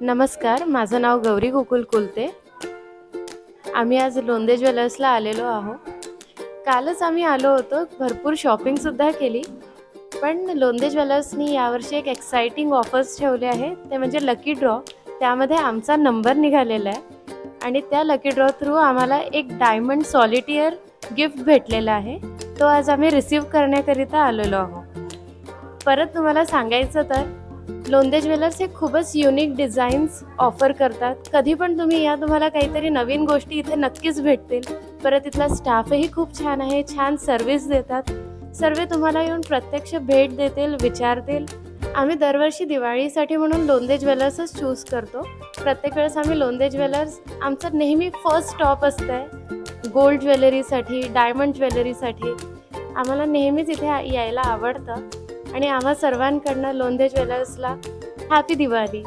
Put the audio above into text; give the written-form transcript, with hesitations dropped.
नमस्कार, माझं नाव गौरी गोकुल कुलते. आम्ही आज लोंदे ज्वेलर्सला आलेलो आहोत. कालच आम्ही आलो होतो, भरपूर शॉपिंगसुद्धा केली. पण लोंदे ज्वेलर्सनी यावर्षी एक एक्साइटिंग ऑफर्स ठेवले आहे, ते म्हणजे लकी ड्रॉ. त्यामध्ये आमचा नंबर निघालेला आहे आणि त्या लकी ड्रॉ थ्रू आम्हाला एक डायमंड सॉलिटेअर गिफ्ट भेटलेला आहे. तो आज आम्ही रिसीव्ह करण्याकरिता आलेलो आहोत. परत तुम्हाला सांगायचं तर लोंदे ज्वेलर्स हे खूपच युनिक डिझाईन्स ऑफर करतात. कधी पण तुम्ही या, तुम्हाला काहीतरी नवीन गोष्टी इथे नक्कीच भेटतील. परत इथला स्टाफही खूप छान आहे, छान सर्व्हिस देतात. सर्व तुम्हाला येऊन प्रत्यक्ष भेट देतील, विचारतील. आम्ही दरवर्षी दिवाळीसाठी म्हणून लोंदे ज्वेलर्सच चूज करतो. प्रत्येक वेळेस आम्ही लोंदे ज्वेलर्स आमचं नेहमी फर्स्ट स्टॉप असतं आहे. गोल्ड ज्वेलरीसाठी, डायमंड ज्वेलरीसाठी आम्हाला नेहमीच इथे यायला आवडतं. आणि आम्हा सर्वांकडनं लोंदे ज्वेलर्सला हॅपी दिवाळी.